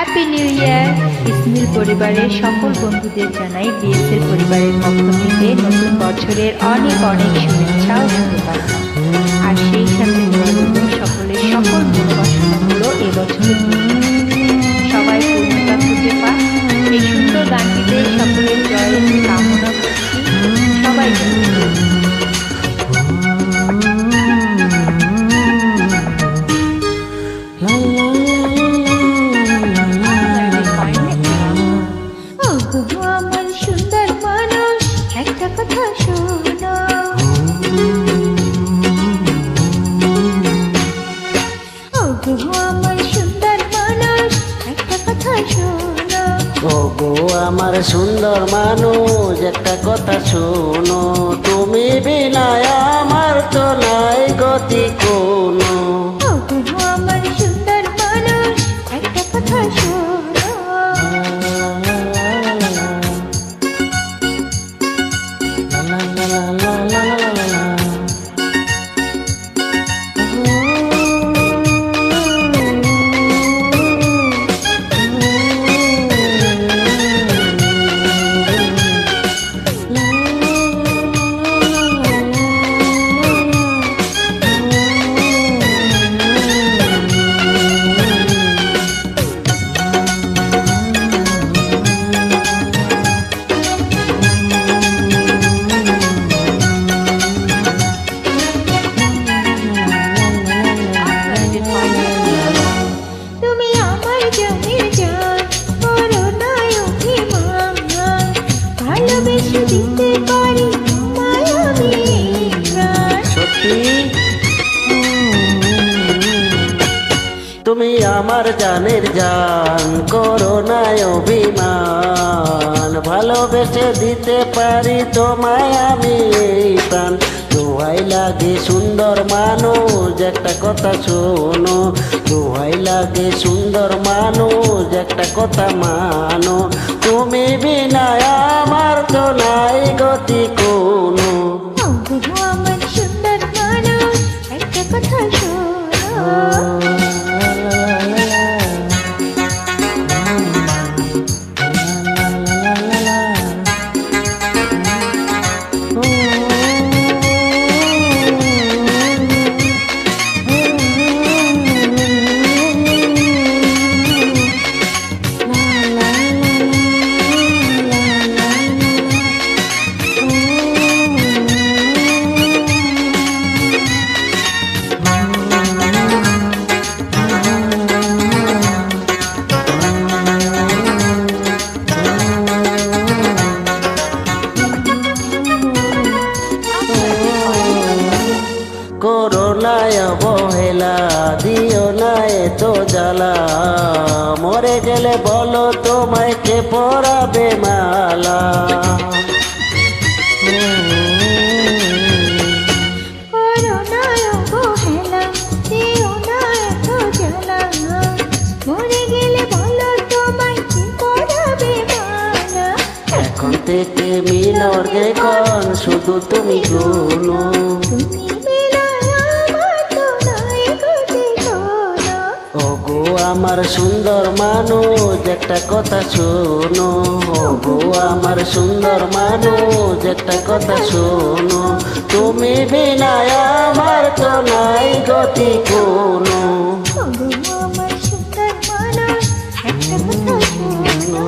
Happy new year. ইসমিল পরিবারের সকল বন্ধুদের জানাই বিএসএল পরিবারের পক্ষ থেকে নতুন বছরের অনেক অনেক শুভেচ্ছা ও শুভকামনা। আর সেই সাথে সকলের সকল মনোবাসনাগুলো এবছর সবাই পূর্ণতা খুঁজে পান। এই সুন্দর গানটিতে সকলের জয়ের কামনা করছি। সবাই আমার সুন্দর মানুষ একটা কথা শোনো, আমার সুন্দর মানুষ একটা কথা শোনো, ওগো আমার সুন্দর মানুষ একটা কথা শোনো, তুমি বিনা আমার তো নাই গতি কোনো। আমার সুন্দর মানুষ একটা কথা শোনো, তুমি আমার জানের জান, করুণায় অভিমান, ভালোবেসে দিতে পারি তোমায় আমি প্রাণ। সত্যি তুমি আমার জানের জান, করুণায় অভিমান, ভালোবেসে দিতে পারি তোমায় আমি প্রাণ। দোহাই লাগে সুন্দর মানুষ একটা কথা শোনো, দোহাই লাগে সুন্দর মানুষ একটা কথা মানো, তুমি বিনা আমার তো নাই গতি কোনো। আমার সুন্দর মানুষ একটা কথা শোনো, করোনায় অবহেলা দিও না এতো জ্বালা, মরে গেলে বলো তোমায় কে পরাবে মালা। করুণায় অবহেলা দিও না এত জ্বালা, মরে গেলে বলো তোমায় কি পরাবে মালা। এখন থেকে মিনর দেখন শুধু তুমি গুনো, তুমি বিনা আমার তো নাই গতি কোনো। ওগো আমার সুন্দর মানুষ একটা কথা শোনো, ওগো আমার সুন্দর মানুষ একটা কথা শোনো, তুমি বিনা আমার তো নাই গতি কোনো। আমার সুন্দর মানুষ একটা কথা শোনো।